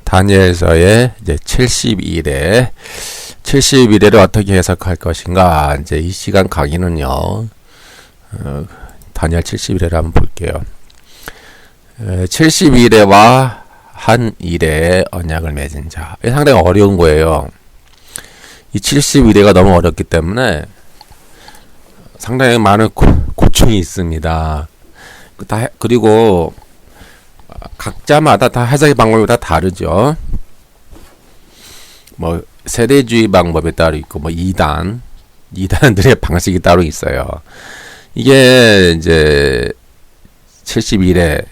다니엘서의 이제 71회를 어떻게 해석할 것인가. 이제 이 시간 강의는요, 다니엘 71회를 한번 볼게요. 71회와 한 일의 언약을 맺은 자. 이게 상당히 어려운 거예요. 이 71회가 너무 어렵기 때문에 상당히 많은 고충이 있습니다. 그리고 각자마다 다 해석의 방법이 다 다르죠. 뭐 세대주의 방법이 따로 있고, 뭐 이단들의 방식이 따로 있어요. 이게 이제 71회,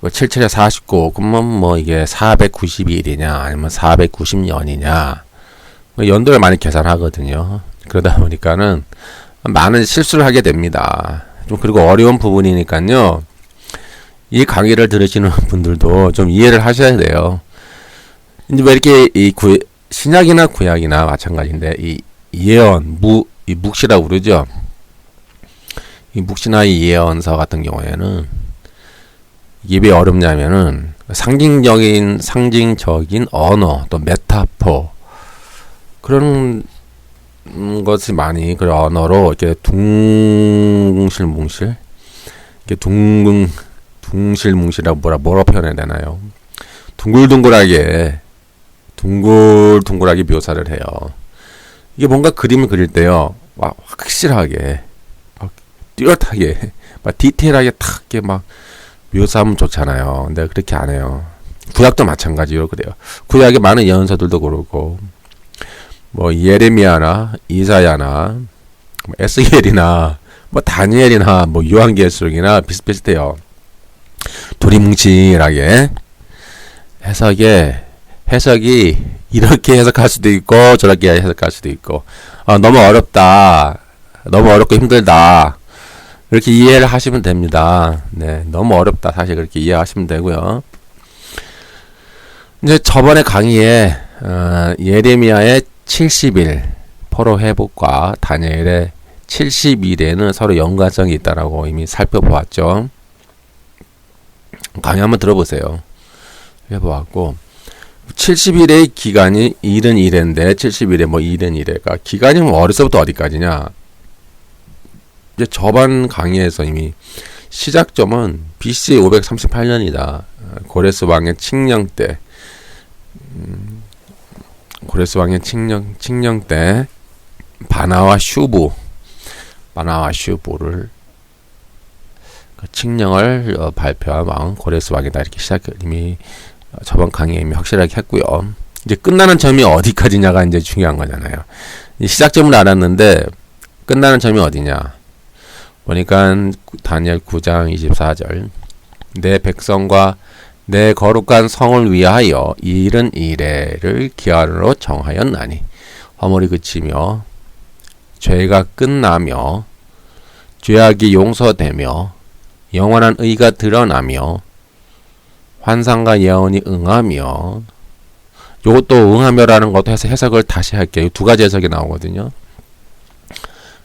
77에 49, 그러면 뭐 이게 492일이냐, 아니면 490년이냐, 연도를 많이 계산하거든요. 그러다 보니까는 많은 실수를 하게 됩니다. 좀 그리고 어려운 부분이니까요. 이 강의를 들으시는 분들도 좀 이해를 하셔야 돼요. 이제 왜 이렇게 신약이나 구약이나 마찬가지인데 이 예언, 이 묵시라고 그러죠. 이 묵시나 이 예언서 같은 경우에는 이게 왜 어렵냐면은 상징적인 언어, 또 메타포 그런 것이 많이 그런 언어로 이렇게 둥실뭉실 이렇게 둥실뭉실하고 뭐라 표현해야 되나요? 둥글둥글하게 묘사를 해요. 이게 뭔가 그림을 그릴 때요, 막 확실하게, 막 뚜렷하게, 막 디테일하게 탁 이렇게 막 묘사하면 좋잖아요. 근데 그렇게 안 해요. 구약도 마찬가지로 그래요. 구약의 많은 예언서들도 그렇고, 뭐 예레미야나 이사야나 뭐 에스겔이나 뭐 다니엘이나 뭐 요한계시록이나 비슷비슷해요. 두리뭉실하게 해석이 이렇게 해석할 수도 있고 저렇게 해석할 수도 있고, 너무 어렵다, 너무 어렵고 힘들다, 이렇게 이해를 하시면 됩니다. 네, 너무 어렵다 사실 그렇게 이해하시면 되고요. 이제 저번에 강의에 예레미야의 70일 포로 회복과 다니엘의 70일에는 서로 연관성이 있다라고 이미 살펴보았죠. 강의 한번 들어보세요. 해보았고, 70일의 기간이 71회인데 70일에 뭐 71회가 기간이 뭐 어디서부터 어디까지냐. 이제 저번 강의에서 이미 시작점은 BC 538년이다. 고레스 왕의 칙령 때, 칙령 때 바나와 슈부를 칙령을 발표한 왕 고레스 왕이다, 이렇게 이미 저번 강의에 이미 확실하게 했고요. 이제 끝나는 점이 어디까지냐가 이제 중요한 거잖아요. 시작점을 알았는데 끝나는 점이 어디냐 보니까 다니엘 9장 24절, 내 백성과 내 거룩한 성을 위하여 71회를 기한으로 정하였나니 허물이 그치며 죄가 끝나며 죄악이 용서되며 영원한 의가 드러나며 환상과 예언이 응하며, 요것도 응하며라는 것도 해서 해석을 다시 할게요. 두 가지 해석이 나오거든요.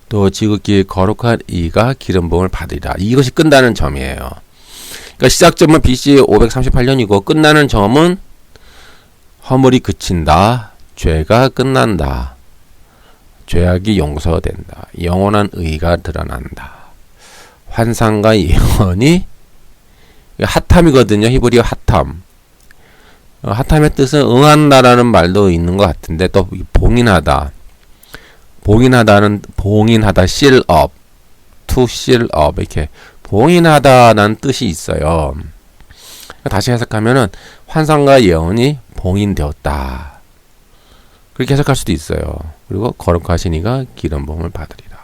또 지극히 거룩한 이가 기름 부음을 받으리라. 이것이 끝나는 점이에요. 그러니까 시작점은 BC 538년이고 끝나는 점은 허물이 그친다, 죄가 끝난다, 죄악이 용서된다, 영원한 의가 드러난다, 환상과 예언이, 핫함이거든요. 히브리어 핫함. 핫함의 뜻은 응한다라는 말도 있는 것 같은데, 또 봉인하다, seal up, to seal up, 이렇게 봉인하다라는 뜻이 있어요. 다시 해석하면은 환상과 예언이 봉인되었다, 그렇게 해석할 수도 있어요. 그리고 거룩하신 이가 기름 부음을 받으리라.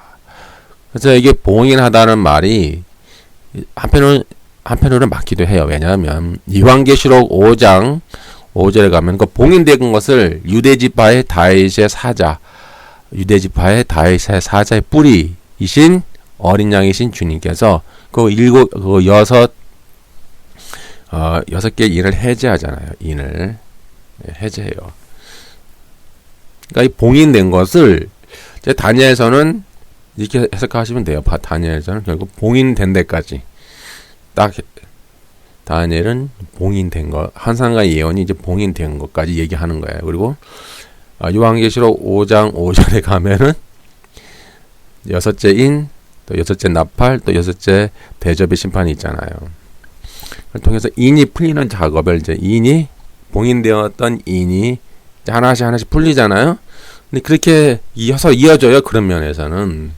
그래서 이게 봉인하다는 말이 한편으로는 맞기도 해요. 왜냐하면 요한계시록 5장 5절에 가면 그 봉인된 것을 유대지파의 다윗의 사자의 뿌리이신 어린 양이신 주님께서 여섯 개 인을 해제하잖아요. 인을 해제해요. 그러니까 이 봉인된 것을 이제 다니엘서는 이렇게 해석하시면 돼요. 다니엘서는 결국 봉인된 데까지 딱 다니엘은 봉인된 거, 환상과 예언이 이제 봉인된 것까지 얘기하는 거예요. 그리고 요한계시록 5장 5절에 가면은 여섯째 인, 또 여섯째 나팔, 또 여섯째 대접의 심판이 있잖아요. 그걸 통해서 인이 풀리는 작업을 이제 인이 봉인되었던 인이 이제 하나씩 풀리잖아요. 근데 그렇게 이어져요. 그런 면에서는.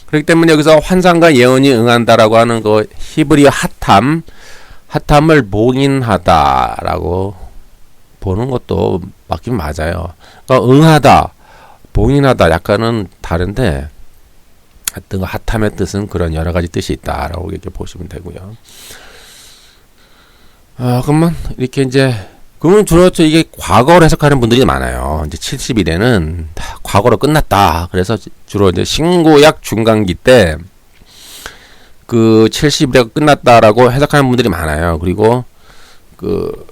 그렇기 때문에 여기서 환상과 예언이 응한다라고 하는 거 히브리어 핫함을 봉인하다라고 보는 것도 맞긴 맞아요. 그러니까 응하다, 봉인하다 약간은 다른데 하여튼 핫함의 뜻은 그런 여러 가지 뜻이 있다라고 이렇게 보시면 되고요. 그러면 이렇게 이제 그러면 주로 이게 과거로 해석하는 분들이 많아요. 이제 70일에는 과거로 끝났다. 그래서 주로 이제 신구약 중간기 때 그 70일에 끝났다라고 해석하는 분들이 많아요. 그리고 그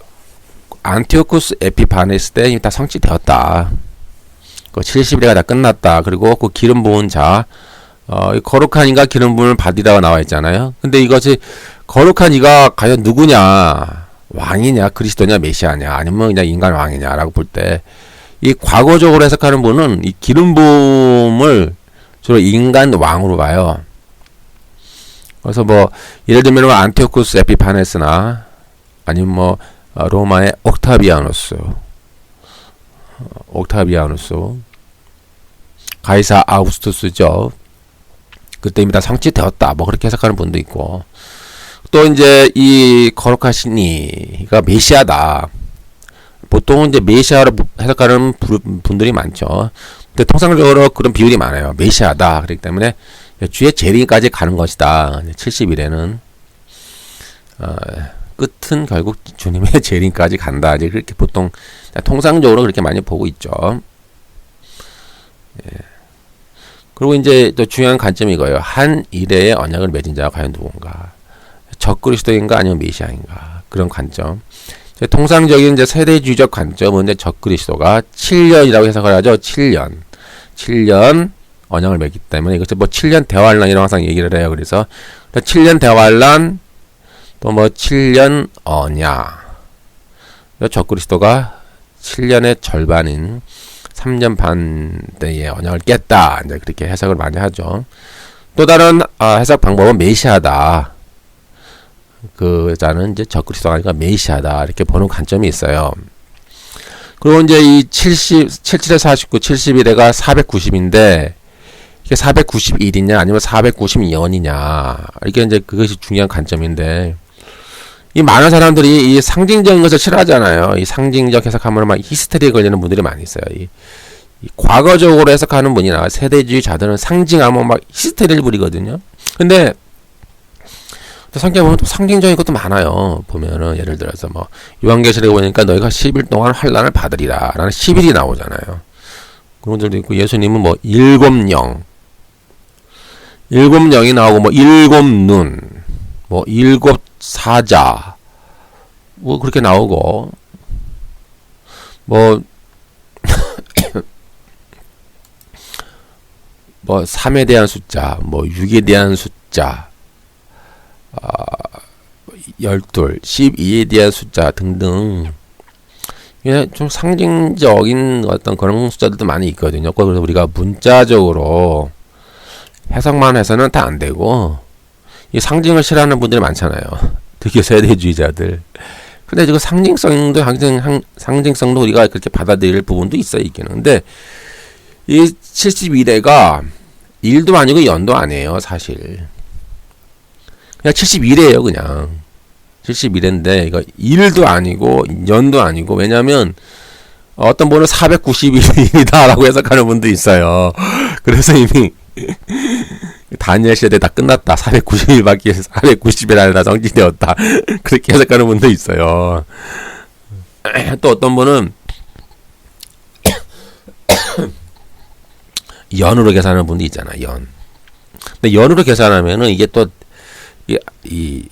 안티오쿠스 에피파네스 때 이미 다 성취되었다. 그 70일에가 다 끝났다. 그리고 그 기름 부은 자, 거룩한 이가 기름 부음을 받으라고 나와 있잖아요. 근데 이것이 거룩한 이가 과연 누구냐? 왕이냐, 그리스도냐, 메시아냐, 아니면 그냥 인간 왕이냐라고 볼 때, 이 과거적으로 해석하는 분은 이 기름 부음을 주로 인간 왕으로 봐요. 그래서 뭐 예를 들면 안티오쿠스 에피파네스나 아니면 뭐 로마의 옥타비아누스, 가이사 아우구스투스죠. 그때 이미 다 성취되었다. 뭐 그렇게 해석하는 분도 있고. 또 이제 이 거룩하신 이가 메시아다. 보통은 이제 메시아로 해석하는 분들이 많죠. 근데 통상적으로 그런 비율이 많아요. 메시아다. 그렇기 때문에 주의 재림까지 가는 것이다. 70일에는 끝은 결국 주님의 재림까지 간다. 이제 그렇게 보통 통상적으로 그렇게 많이 보고 있죠. 예. 그리고 이제 또 중요한 관점이 이거예요. 한 일에 언약을 맺은 자가 과연 누군가? 적그리스도인가 아니면 메시아인가? 그런 관점. 통상적인 이제 세대주의적 관점은 이제 적그리스도가 7년이라고 해석을 하죠. 7년 언약을 맺기 때문에 이것을 뭐 7년 대환란이라고 항상 얘기를 해요. 그래서 7년 대환란 또 뭐 7년 언약. 적그리스도가 7년의 절반인 3년 반 때의 언약을 깼다. 이제 그렇게 해석을 많이 하죠. 또 다른 해석 방법은 메시아다. 그 자는 이제 적그리스도가 아니라 메시아다. 이렇게 보는 관점이 있어요. 그리고 이제 이 77에 49, 71회가 490인데 이게 491이냐 아니면 492년이냐 이게 이제 그것이 중요한 관점인데 이 많은 사람들이 이 상징적인 것을 싫어하잖아요. 이 상징적 해석하면 막 히스테리에 걸리는 분들이 많이 있어요. 이 과거적으로 해석하는 분이나 세대주의자들은 상징하면 막 히스테리를 부리거든요. 근데 성경에 보면 또 상징적인 것도 많아요. 보면은 예를 들어서 뭐 요한계시록에 보니까 너희가 10일 동안 환난을 받으리라 라는 10일이 나오잖아요. 그런 분들도 있고 예수님은 뭐 일곱 영이 나오고 뭐 일곱 눈, 뭐 일곱 사자 뭐 그렇게 나오고 뭐 뭐 3에 대한 숫자, 뭐 6에 대한 숫자, 12, 12에 대한 숫자 등등 좀 상징적인 어떤 그런 숫자들도 많이 있거든요. 그래서 우리가 문자적으로 해석만 해서는 다 안 되고 이 상징을 싫어하는 분들이 많잖아요. 특히 세대주의자들. 근데 이거 상징성도 우리가 그렇게 받아들일 부분도 있어요. 있기는. 근데 이 71회가 1도 아니고 연도 아니에요. 사실. 그냥 71회예요. 그냥. 71회인데 이거 1도 아니고 연도 아니고 왜냐면 어떤 분은 491일이다 라고 해석하는 분도 있어요. 그래서 이미 다니엘 시대 다 끝났다. 490일밖에 490일 안에 다 성취되었다. 그렇게 해석하는 분도 있어요. 또 어떤 분은 연으로 계산하는 분도 있잖아. 연. 근데 연으로 계산하면은 이게 또 이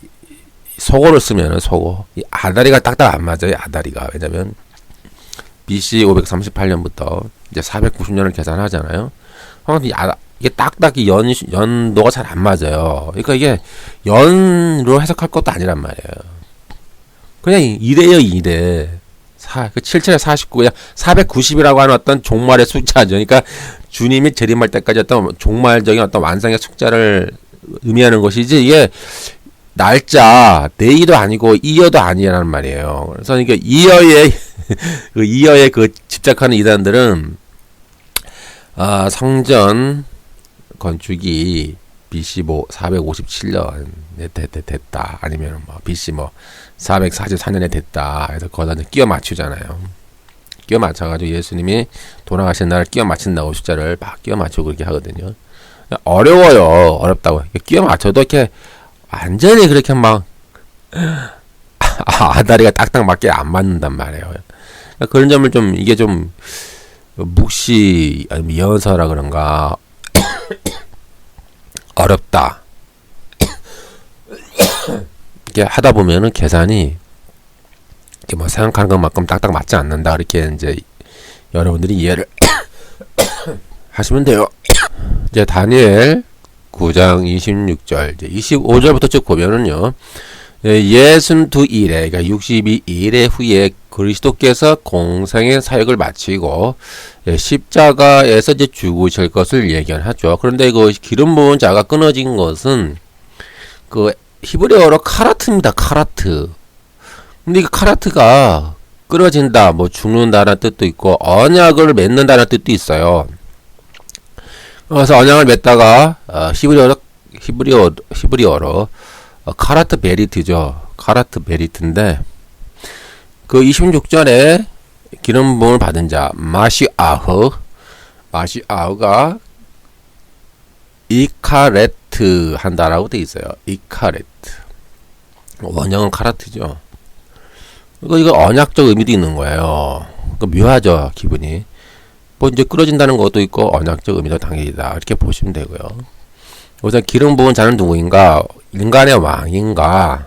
소고를 쓰면은 소고 이 아다리가 딱딱 안 맞아요. 아다리가. 왜냐면 BC 538년부터 이제 490년을 계산하잖아요. 이 이게 딱딱이 연도가 잘 안 맞아요. 그러니까 이게 연으로 해석할 것도 아니란 말이에요. 그냥 2래요, 2래. 77에 49, 그냥 490이라고 하는 어떤 종말의 숫자죠. 그러니까 주님이 재림할 때까지 어떤 종말적인 어떤 완성의 숫자를 의미하는 것이지, 이게 날짜, 데이도 아니고 이어도 아니라는 말이에요. 그래서 그러니까 이어에, 그 이어에 그 집착하는 이단들은, 성전 건축이 BC 457년에 됐다. 아니면 뭐 BC 444년에 됐다. 그래서 거기다 끼워 맞추잖아요. 끼워 맞춰가지고 예수님이 돌아가신 날을 끼워 맞춘다고 숫자를 막 끼워 맞추고 그렇게 하거든요. 어려워요. 어렵다고. 끼워 맞춰도 이렇게 완전히 그렇게 막 아다리가 딱딱 맞게 안 맞는단 말이에요. 그러니까 그런 점을 좀 이게 좀 묵시 아니면 예언서라 그런가 어렵다. 이렇게 하다 보면은 계산이 이렇게 뭐 생각하는 것만큼 딱딱 맞지 않는다. 이렇게 이제 여러분들이 이해를 하시면 돼요. 이제 다니엘 9장 26절, 이제 25절부터 쭉 보면은요. 62일에, 그러니까 62일에 후에 그리스도께서 공생의 사역을 마치고 십자가에서 이제 죽으실 것을 예견하죠. 그런데 그 기름 부은 자가 끊어진 것은 그 히브리어로 카라트입니다. 카라트. 근데 이 카라트가 끊어진다, 뭐 죽는다는 뜻도 있고 언약을 맺는다는 뜻도 있어요. 그래서 언약을 맺다가 히브리어로 카라트 베리트죠. 카라트 베리트인데 그 26절에 기름 부음을 받은 자 마시아흐가 이카레트 한다라고 돼 있어요. 이카레트. 원형은 카라트죠. 이거 언약적 의미도 있는 거예요. 묘하죠, 기분이. 뭐 이제 끌어진다는 것도 있고 언약적 의미도 당연히다. 이렇게 보시면 되고요. 우선 기름 부은 자는 누구인가? 인간의 왕인가?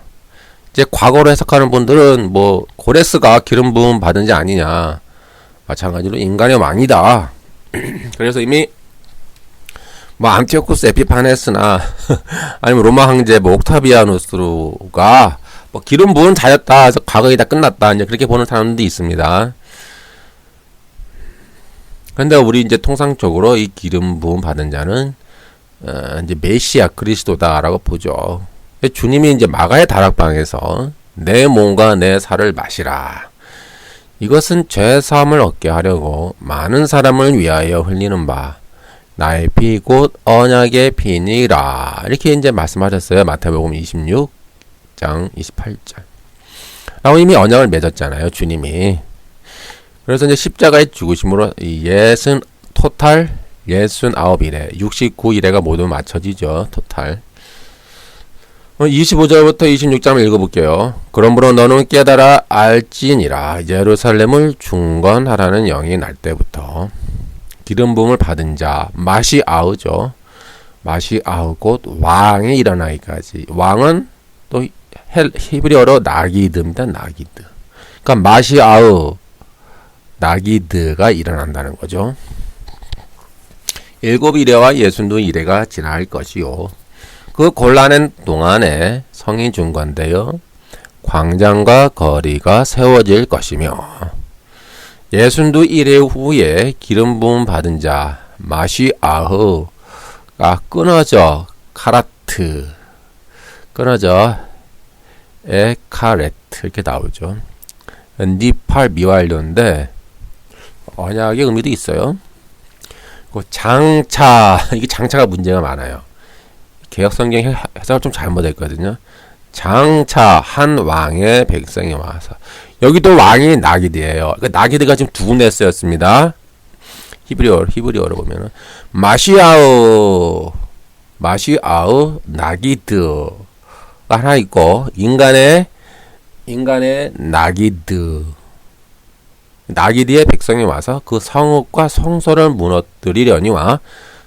이제 과거로 해석하는 분들은 뭐 고레스가 기름 부음 받은 자 아니냐? 마찬가지로 인간의 왕이다. 그래서 이미 뭐 안티오쿠스 에피파네스나 아니면 로마 황제 뭐 옥타비아누스가 뭐 기름 부은 자였다. 그래서 과거에 다 끝났다. 이제 그렇게 보는 사람도 있습니다. 근데 우리 이제 통상적으로 이 기름 부음 받은 자는 이제 메시아 그리스도다라고 보죠. 주님이 이제 마가의 다락방에서 내 몸과 내 살을 마시라. 이것은 죄 사함을 얻게 하려고 많은 사람을 위하여 흘리는 바 나의 피 곧 언약의 피니라. 이렇게 이제 말씀하셨어요. 마태복음 26장 28절. 라고 이미 언약을 맺었잖아요, 주님이. 그래서 이제 십자가의 죽으심으로 토탈 69일에 69일에가 모두 맞춰지죠. 토탈. 25절부터 26장을 읽어볼게요. 그러므로 너는 깨달아 알지니라. 예루살렘을 중건하라는 영이 날 때부터 기름 부음을 받은 자 마시아흐죠. 마시아흐 곧 왕이 일어나기까지. 왕은 또 히브리어로 나기드입니다. 나기드. 그러니까 마시아흐 나기드가 일어난다는 거죠. 7일에와 62일에가 지날 것이요. 그 곤란한 동안에 성이 중건되어 광장과 거리가 세워질 것이며 62일 후에 기름 부음 받은 자 마시아흐가 끊어져 카라트 끊어져 에카레트 이렇게 나오죠. 니팔 미완료인데 언약의 의미도 있어요. 장차, 이게 장차가 문제가 많아요. 개혁성경 해석을 좀 잘못했거든요. 장차 한 왕의 백성이 와서. 여기도 왕이 나기드예요. 그러니까 나기드가 지금 두 군데 쓰였습니다. 히브리어로 보면은 마시아흐 나기드가 하나 있고 인간의 나기드의 백성이 와서 그 성읍과 성소를 무너뜨리려니와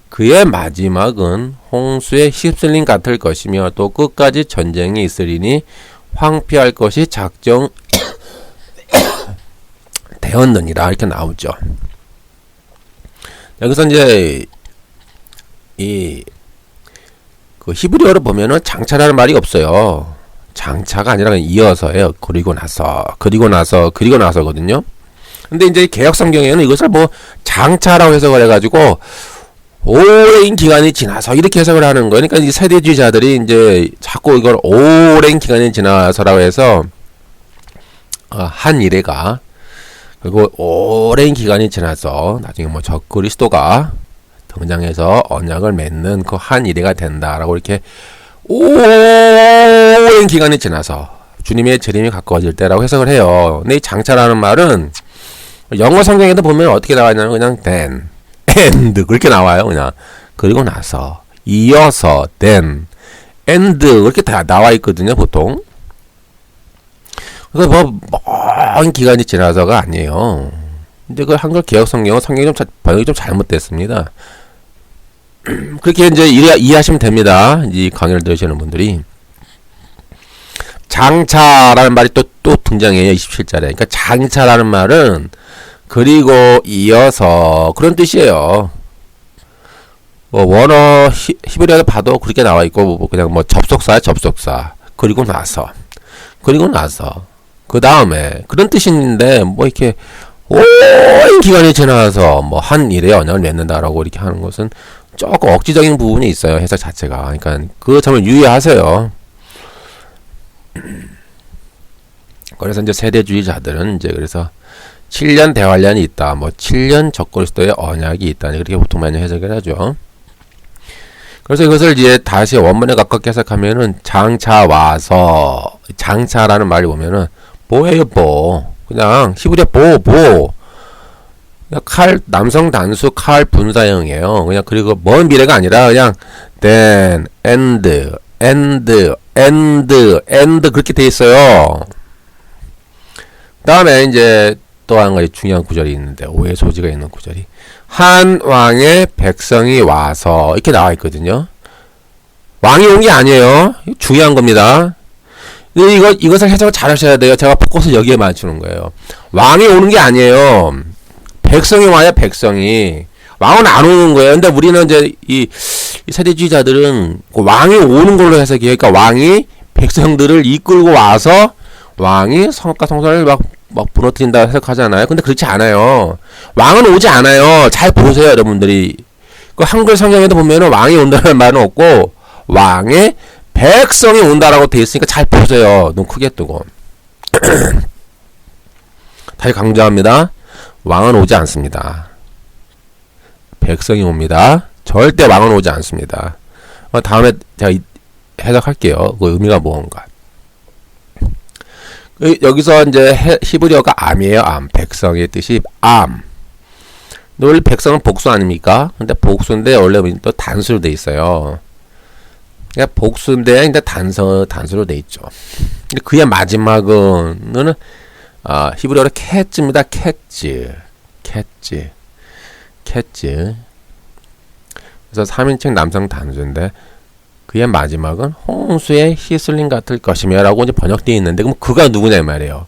그의 마지막은 홍수에 휩쓸림 같을 것이며 또 끝까지 전쟁이 있으리니 황폐할 것이 작정 되었느니라 이렇게 나오죠. 여기서 이제 그 히브리어로 보면은 장차라는 말이 없어요. 장차가 아니라 그냥 이어서예요. 그리고 나서거든요. 근데 이제 개역 성경에는 이것을 뭐 장차라고 해석을 해가지고 오랜 기간이 지나서 이렇게 해석을 하는 거예요. 그러니까 이 세대주의자들이 이제 자꾸 이걸 오랜 기간이 지나서라고 해서 한 이래가 그리고 오랜 기간이 지나서 나중에 뭐 적그리스도가 등장해서 언약을 맺는 그 한 이래가 된다라고 이렇게 오랜 기간이 지나서 주님의 재림이 가까워질 때라고 해석을 해요. 근데 이 장차라는 말은 영어 성경에도 보면 어떻게 나와 있냐면 그냥 then, and 그렇게 나와요. 그냥 그리고 나서, 이어서, then, and 그렇게 다 나와 있거든요. 보통. 그래서 뭐 먼 기간이 지나서가 아니에요. 근데 그 한글 개역 성경은 성경이 좀 번역이 좀 잘못됐습니다. 그렇게 이제 이해하시면 됩니다. 이 강의를 들으시는 분들이. 장차라는 말이 또 등장해요. 27절에. 그러니까 장차라는 말은 그리고 이어서 그런 뜻이에요. 뭐 원어 히브리어에 봐도 그렇게 나와 있고 그냥 뭐 접속사 그리고 나서 그 다음에 그런 뜻인데 뭐 이렇게 오랜 기간이 지나서 뭐 한 일에 언약을 맺는다라고 이렇게 하는 것은 조금 억지적인 부분이 있어요. 해석 자체가. 그러니까 그 점을 유의하세요. 그래서 이제 세대주의자들은 이제 그래서 7년 대환란이 있다. 뭐 7년 적그리스도의 언약이 있다. 그렇게 보통 많이 해석을 하죠. 그래서 이것을 이제 다시 원문에 가깝게 해석하면은 장차 와서 장차라는 말을 보면은 뭐예요, 뭐. 그냥 히브리어 보. 칼 남성 단수 칼 분사형이에요. 그냥 그리고 먼 미래가 아니라 그냥 then, and 그렇게 돼 있어요. 다음에 이제 또 한 가지 중요한 구절이 있는데 오해 소지가 있는 구절이 한 왕의 백성이 와서 이렇게 나와 있거든요. 왕이 온 게 아니에요. 중요한 겁니다. 이것을 해석을 잘 하셔야 돼요. 제가 포커스 여기에 맞추는 거예요. 왕이 오는 게 아니에요. 백성이 와야 백성이. 왕은 안 오는 거예요. 근데 우리는 이제 이 세대주의자들은 그 왕이 오는 걸로 해석해요. 그러니까 왕이 백성들을 이끌고 와서 왕이 성읍과 성소를 막 무너뜨린다 해석하잖아요. 근데 그렇지 않아요. 왕은 오지 않아요. 잘 보세요, 여러분들이. 그 한글 성경에도 보면은 왕이 온다는 말은 없고 왕의 백성이 온다라고 돼 있으니까 잘 보세요. 눈 크게 뜨고. 다시 강조합니다. 왕은 오지 않습니다. 백성이 옵니다. 절대 왕은 오지 않습니다. 다음에 제가 해석할게요. 그 의미가 뭔가. 여기서 이제 히브리어가 암이에요. 암. 백성의 뜻이 암. 원래 백성은 복수 아닙니까? 근데 복수인데 원래 또 단수로 돼 있어요. 그러니까 복수인데 이제 단수로 돼 있죠. 근데 그의 마지막은 히브리어로 캣즈입니다. 캣즈. 그래서 3인칭 남성 단수인데 그의 마지막은 홍수의 히슬림 같을 것이며 라고 이제 번역되어 있는데 그럼 그가 누구냐 이 말이에요.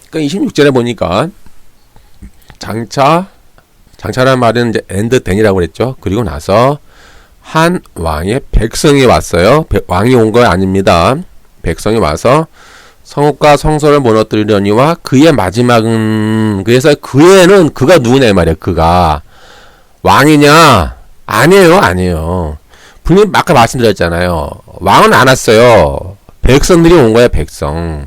그러니까 26절에 보니까 장차라는 말은 이제 end then이라고 그랬죠. 그리고 나서 한 왕의 백성이 왔어요. 왕이 온 거 아닙니다. 백성이 와서 성읍과 성소를 무너뜨리려니와 그의 마지막은 그래서 그애는 그가 누구냐 이 말이에요. 그가 왕이냐? 아니에요. 분명히 아까 말씀드렸잖아요. 왕은 안 왔어요. 백성들이 온 거야, 백성.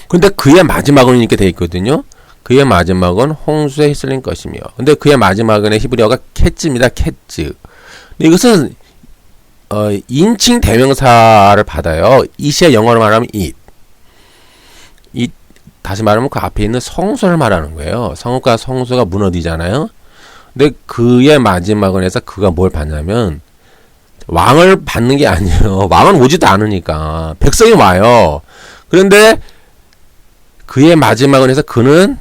근데 그의 마지막은 이렇게 돼 있거든요. 그의 마지막은 홍수에 휩쓸린 것이며. 근데 그의 마지막은 히브리어가 캣즈입니다. 캣즈. 근데 이것은 인칭 대명사를 받아요. 이시의 영어로 말하면 it. 다시 말하면 그 앞에 있는 성소를 말하는 거예요. 성읍과 성소가 무너지잖아요. 근데 그의 마지막은 해서 그가 뭘 받냐면 왕을 받는 게 아니에요. 왕은 오지도 않으니까 백성이 와요. 그런데 그의 마지막은 해서 그는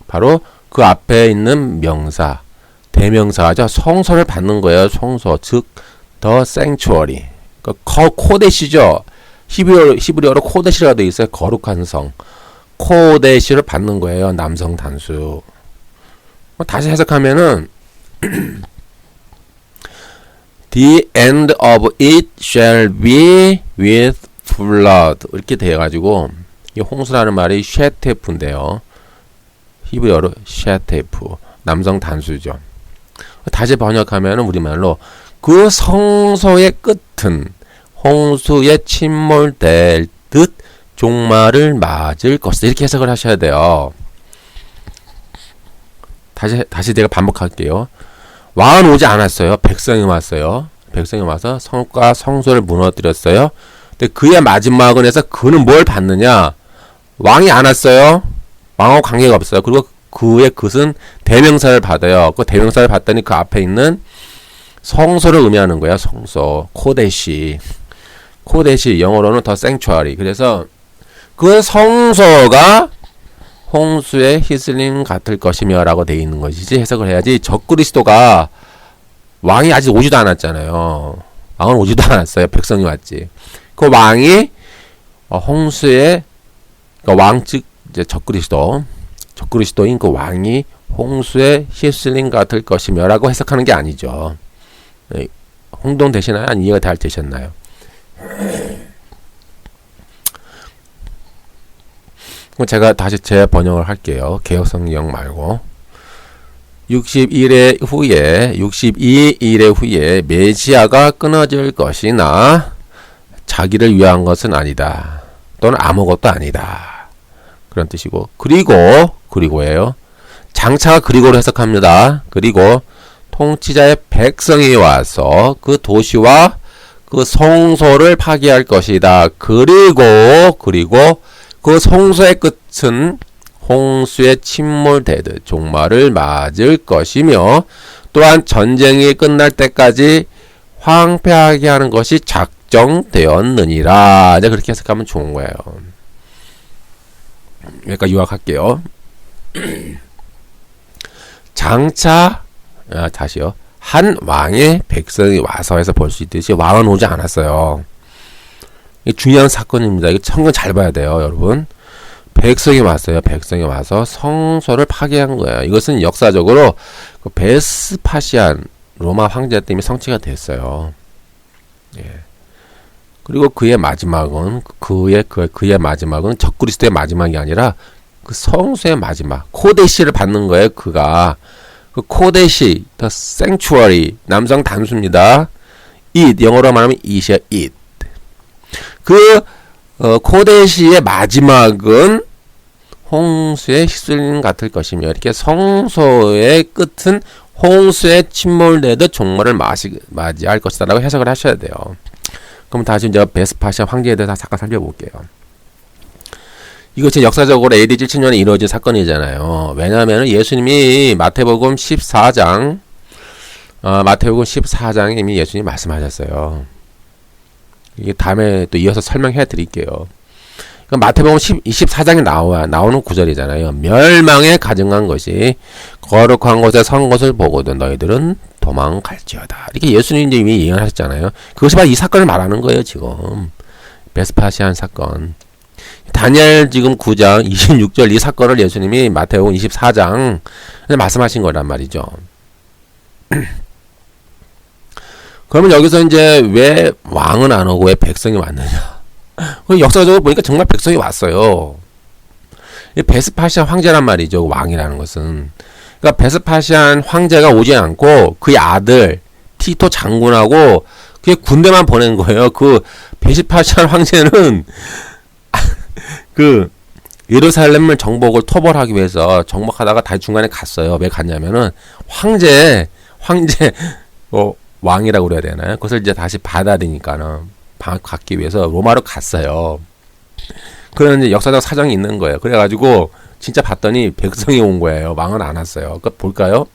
바로 그 앞에 있는 명사, 대명사죠. 성소를 받는 거예요. 성소, 즉 the sanctuary. 코데시죠. 히브리어로 코데시라고 되어 있어요. 거룩한 성. 코데시를 받는 거예요. 남성 단수. 다시 해석하면은 The end of it shall be with flood. 이렇게 돼가지고 이 홍수라는 말이 쉐테프인데요. 히브리어로 쉐테프. 남성 단수죠. 다시 번역하면 우리말로 그 성소의 끝은 홍수에 침몰될 듯 종말을 맞을 것이다. 이렇게 해석을 하셔야 돼요. 다시 내가 반복할게요. 왕은 오지 않았어요. 백성이 왔어요. 백성이 와서 성과 성소를 무너뜨렸어요. 근데 그의 마지막은 해서 그는 뭘 받느냐? 왕이 안 왔어요. 왕하고 관계가 없어요. 그리고 그의 것은 대명사를 받아요. 그 대명사를 받더니 그 앞에 있는 성소를 의미하는 거야. 성소. 코데시. 코데시 영어로는 더 sanctuary. 그래서 그 성소가 홍수의 히슬림 같을 것이며 라고 되어 있는 것이지 해석을 해야지. 적그리스도가 왕이 아직 오지도 않았잖아요. 왕은 오지도 않았어요. 백성이 왔지. 그 왕이 홍수의 그러니까 왕 즉 이제 적그리스도인 그 왕이 홍수의 히슬림 같을 것이며 라고 해석하는 게 아니죠. 혼동되시나요? 아니 이해가 잘 되셨나요? 제가 다시 제 번역을 할게요. 개역성경 말고 62일의 후에 62일의 후에 메시아가 끊어질 것이나 자기를 위한 것은 아니다. 또는 아무것도 아니다. 그런 뜻이고 그리고예요. 장차가 그리고로 해석합니다. 그리고 통치자의 백성이 와서 그 도시와 그 성소를 파괴할 것이다. 그리고 그 성소의 끝은 홍수에 침몰되듯 종말을 맞을 것이며 또한 전쟁이 끝날 때까지 황폐하게 하는 것이 작정되었느니라. 이제 그렇게 해석하면 좋은 거예요. 그러니까 요약할게요. 장차 다시요. 한 왕의 백성이 와서 해서 볼 수 있듯이 왕은 오지 않았어요. 이게 중요한 사건입니다. 이거 성경 잘 봐야 돼요, 여러분. 백성이 왔어요. 백성이 와서 성소를 파괴한 거예요. 이것은 역사적으로 그 베스파시안 로마 황제 때문에 성취가 됐어요. 예. 그리고 그의 마지막은 그의 마지막은 적그리스도의 마지막이 아니라 그 성소의 마지막 코데시를 받는 거예요. 그가 그 코데시, the sanctuary 남성 단수입니다. it 영어로 말하면 it이야 it. 그 코데시의 마지막은 홍수의 휘슬림 같을 것이며 이렇게 성소의 끝은 홍수에 침몰되듯 종말을 맞이할 것이다 라고 해석을 하셔야 돼요. 그럼 다시 이제 베스파시아 황제에 대해서 잠깐 살펴볼게요. 이것이 역사적으로 AD 77년에 이루어진 사건이잖아요. 왜냐하면 예수님이 마태복음 14장 이미 예수님이 말씀하셨어요. 이게 다음에 또 이어서 설명해 드릴게요. 그러니까 마태복음 24장에 나오는 구절이잖아요. 멸망에 가증한 것이 거룩한 곳에 선 것을 보고도 너희들은 도망갈지어다. 이렇게 예수님이 이미 예언하셨잖아요. 그것이 바로 이 사건을 말하는 거예요. 지금 베스파시안 사건. 다니엘 지금 9장 26절 이 사건을 예수님이 마태복음 24장 말씀하신 거란 말이죠. 그러면 여기서 이제 왜 왕은 안 오고 왜 백성이 왔느냐? 역사적으로 보니까 정말 백성이 왔어요. 베스파시안 황제란 말이죠. 왕이라는 것은. 그러니까 베스파시안 황제가 오지 않고 그의 아들 티토 장군하고 그의 군대만 보낸 거예요. 그 베스파시안 황제는 그 예루살렘을 정복을 토벌하기 위해서 정복하다가 다시 중간에 갔어요. 왜 갔냐면은 황제 왕이라고 그래야 되나요? 그것을 이제 다시 받아야 되니까는 갖기 위해서 로마로 갔어요. 그런 이제 역사적 사정이 있는 거예요. 그래가지고 진짜 봤더니 백성이 온 거예요. 왕은 안 왔어요. 그러니까 볼까요?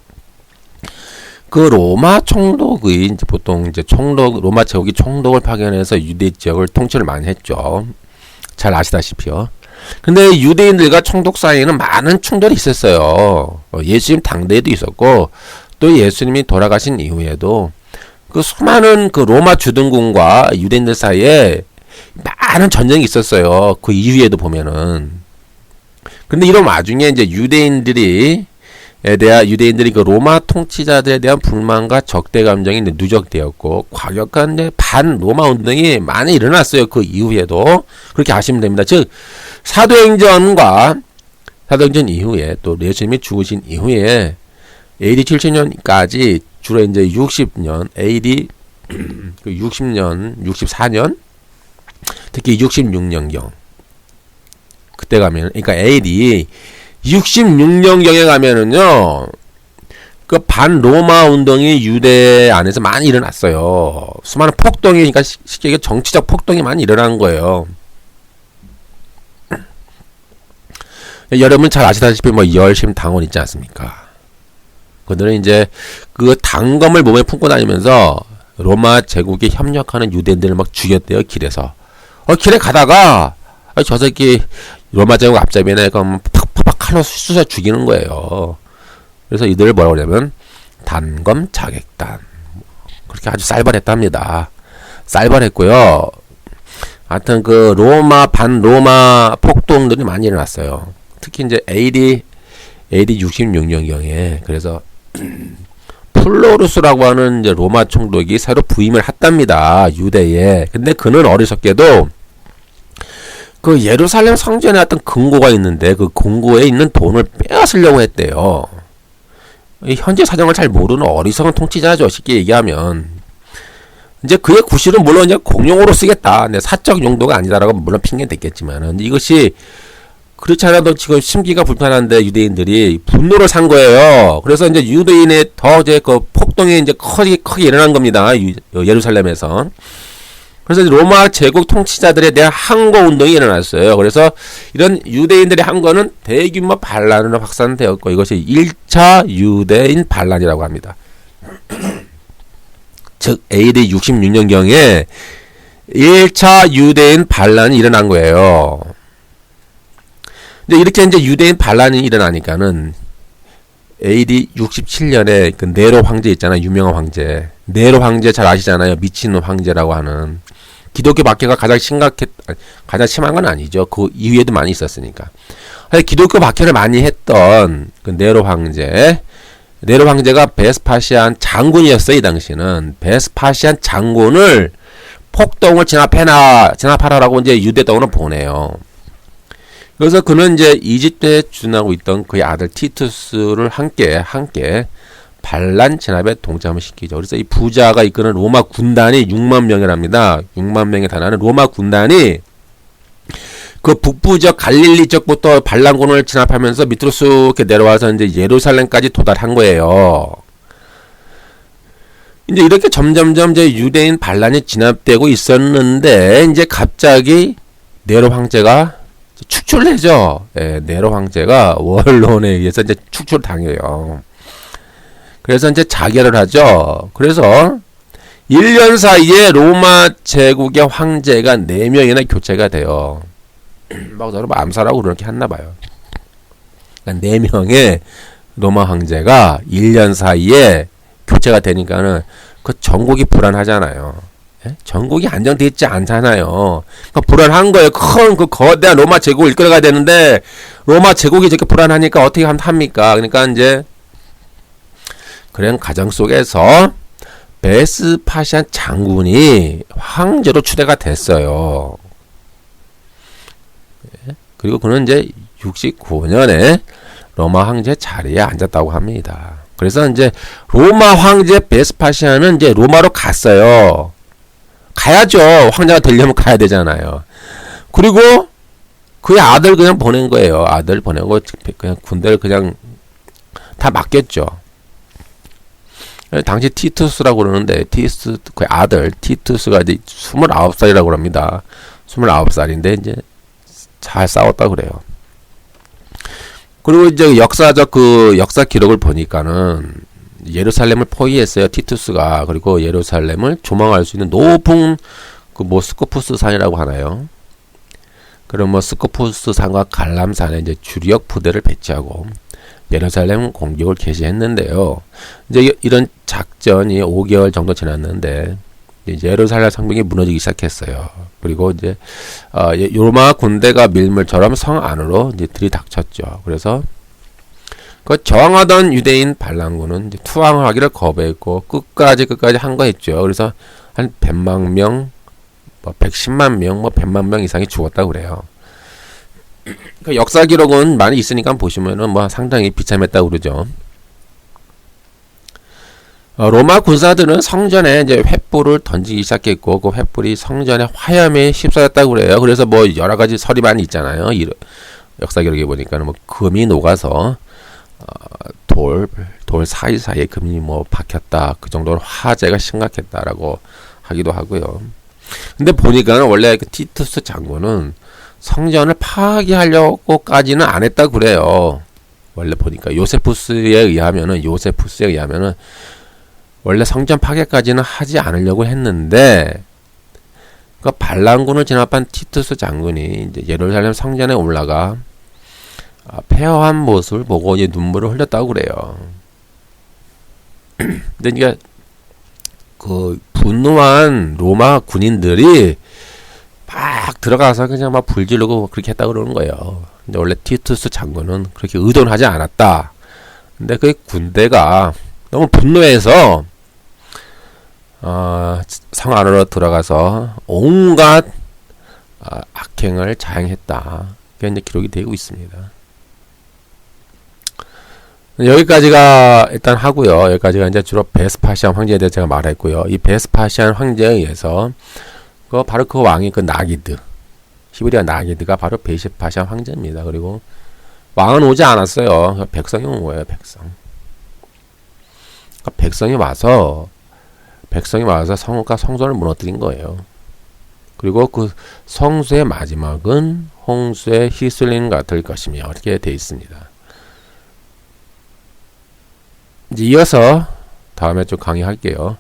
그 로마 총독이 이제 보통 이제 로마 제국이 총독을 파견해서 유대 지역을 통치를 많이 했죠. 잘 아시다시피요. 근데 유대인들과 총독 사이에는 많은 충돌이 있었어요. 예수님 당대에도 있었고 또 예수님이 돌아가신 이후에도 그 수많은 그 로마 주둔군과 유대인들 사이에 많은 전쟁이 있었어요. 그 이후에도 보면은. 근데 이런 와중에 이제 유대인들이 대한 유대인들이 그 로마 통치자들에 대한 불만과 적대 감정이 누적되었고 과격한 반 로마 운동이 많이 일어났어요. 그 이후에도 그렇게 아시면 됩니다. 즉 사도행전 이후에 또 예수님이 죽으신 이후에 AD 70년까지 주로 이제 60년 AD 60년 64년 특히 66년경 그때 가면 그러니까 AD 66년경에 가면은요, 그 반 로마 운동이 유대 안에서 많이 일어났어요. 수많은 폭동이, 그러니까 쉽게 얘기해 정치적 폭동이 많이 일어난 거예요. 여러분 잘 아시다시피 뭐 열심 당원 있지 않습니까? 그들은 이제 그 당검을 몸에 품고 다니면서 로마 제국에 협력하는 유대인들을 막 죽였대요, 길에서. 길에 가다가, 저 새끼 로마 제국 앞잡이네, 그럼 팍팍 칼로 쑤셔 죽이는 거예요. 그래서 이들을 뭐라고 하냐면 단검 자객단, 그렇게 아주 쌀발했답니다. 쌀발했고요. 하여튼 그 반 로마 폭동들이 많이 일어났어요. 특히 이제 AD 66년경에 그래서 플로루스라고 하는 이제 로마 총독이 새로 부임을 했답니다. 유대에. 근데 그는 어리석게도 그 예루살렘 성전에 어떤 금고가 있는데 그 금고에 있는 돈을 빼앗으려고 했대요. 현재 사정을 잘 모르는 어리석은 통치자죠. 쉽게 얘기하면. 이제 그의 구실은 물론 이제 공용으로 쓰겠다. 내 사적 용도가 아니다라고 물론 핑계 댔겠지만 이것이 그렇지 않아도 지금 심기가 불편한데 유대인들이 분노를 산 거예요. 그래서 이제 유대인의 더 이제 그 폭동이 이제 크게 일어난 겁니다. 예루살렘에서. 그래서 로마 제국 통치자들에 대한 항거 운동이 일어났어요. 그래서 이런 유대인들의 항거는 대규모 반란으로 확산되었고 이것이 1차 유대인 반란이라고 합니다. 즉 AD 66년경에 1차 유대인 반란이 일어난 거예요. 근데 이렇게 이제 유대인 반란이 일어나니까는 AD 67년에 그 네로 황제 있잖아요. 유명한 황제. 네로 황제 잘 아시잖아요. 미친놈 황제라고 하는. 기독교 박해가 가장 심한 건 아니죠. 그 이후에도 많이 있었으니까. 기독교 박해를 많이 했던 그 네로 황제. 네로 황제가 베스파시안 장군이었어요. 이 당시는. 베스파시안 장군을 폭동을 진압하라라고 이제 유대 땅으로 보내요. 그래서 그는 이제 이집트에 주둔하고 있던 그의 아들 티투스를 함께 반란 진압에 동참을 시키죠. 그래서 이 부자가 이끄는 로마 군단이 6만 명이랍니다. 6만 명에 달하는 로마 군단이 그 북부 지역 갈릴리 쪽부터 반란군을 진압하면서 밑으로 쑥 이렇게 내려와서 이제 예루살렘까지 도달한 거예요. 이제 이렇게 점점점 이제 유대인 반란이 진압되고 있었는데 이제 갑자기 네로 황제가 축출되죠. 예, 네로 황제가 원론에 의해서 이제 축출당해요. 그래서 이제 자결을 하죠. 그래서 1년 사이에 로마 제국의 황제가 4명이나 교체가 돼요. 막 서로 암살하고 그렇게 했나봐요. 그러니까 4명의 로마 황제가 1년 사이에 교체가 되니까는 그 전국이 불안하잖아요. 예? 전국이 안정되어 있지 않잖아요. 그러니까 불안한 거예요. 큰 그 거대한 로마 제국을 이끌어가야 되는데 로마 제국이 저렇게 불안하니까 어떻게 합니까? 그러니까 이제 그런 가정 속에서 베스파시안 장군이 황제로 추대가 됐어요. 그리고 그는 이제 69년에 로마 황제 자리에 앉았다고 합니다. 그래서 이제 로마 황제 베스파시안은 이제 로마로 갔어요. 가야죠. 황제가 되려면 가야 되잖아요. 그리고 그의 아들 그냥 보낸 거예요. 아들 보내고 그냥 군대를 그냥 다 맡겼죠. 당시 티투스라고 그러는데 그의 아들 티투스가 이제 29살이라고 합니다. 29살인데 이제 잘 싸웠다고 그래요. 그리고 이제 역사 기록을 보니까는 예루살렘을 포위했어요. 티투스가. 그리고 예루살렘을 조망할 수 있는 높은 그 스코푸스 산이라고 하나요? 그럼 스코푸스 산과 갈람산에 이제 주력 부대를 배치하고 예루살렘 공격을 개시했는데요. 이제 이런 작전이 5개월 정도 지났는데 이제 예루살렘 성벽이 무너지기 시작했어요. 그리고 이제 로마 군대가 밀물처럼 성 안으로 이제 들이닥쳤죠. 그래서 그 저항하던 유대인 반란군은 이제 투항을 하기를 거부했고 끝까지 한 거 했죠. 그래서 한 100만 명, 뭐 110만 명, 뭐 100만 명 이상이 죽었다고 그래요. 그 역사 기록은 많이 있으니까 보시면은 뭐 상당히 비참했다고 그러죠. 로마 군사들은 성전에 이제 횃불을 던지기 시작했고 그 횃불이 성전의 화염에 휩싸였다고 그래요. 그래서 뭐 여러 가지 설이 많이 있잖아요. 역사 기록에 보니까는 뭐 금이 녹아서 돌 사이사이에 금이 뭐 박혔다. 그 정도로 화재가 심각했다라고 하기도 하고요. 근데 보니까 원래 그 티투스 장군은 성전을 파괴하려고까지는 안 했다고 그래요. 원래 보니까 요세푸스에 의하면은 원래 성전 파괴까지는 하지 않으려고 했는데 그 반란군을 진압한 티투스 장군이 이제 예루살렘 성전에 올라가 폐허한 모습을 보고 이제 눈물을 흘렸다고 그래요. 근데 이게 그 분노한 로마 군인들이 막 들어가서 그냥 막 불지르고 그렇게 했다고 그러는 거예요. 근데 원래 티투스 장군은 그렇게 의도는 하지 않았다. 근데 그 군대가 너무 분노해서 성 안으로 들어가서 온갖 악행을 자행했다. 그게 이제 기록이 되고 있습니다. 여기까지가 일단 하고요. 여기까지가 이제 주로 베스파시안 황제에 대해서 제가 말했고요. 이 베스파시안 황제에 의해서 바로 그 왕이 그 나기드, 시베리아 나기드가 바로 베스파시안 황제입니다. 그리고 왕은 오지 않았어요. 백성이 온 거예요. 백성이 와서 성과 성전을 무너뜨린 거예요. 그리고 그 성수의 마지막은 홍수의 휘슬림과 같을 것이며 이렇게 되어 있습니다. 이제 이어서 다음에 좀 강의할게요.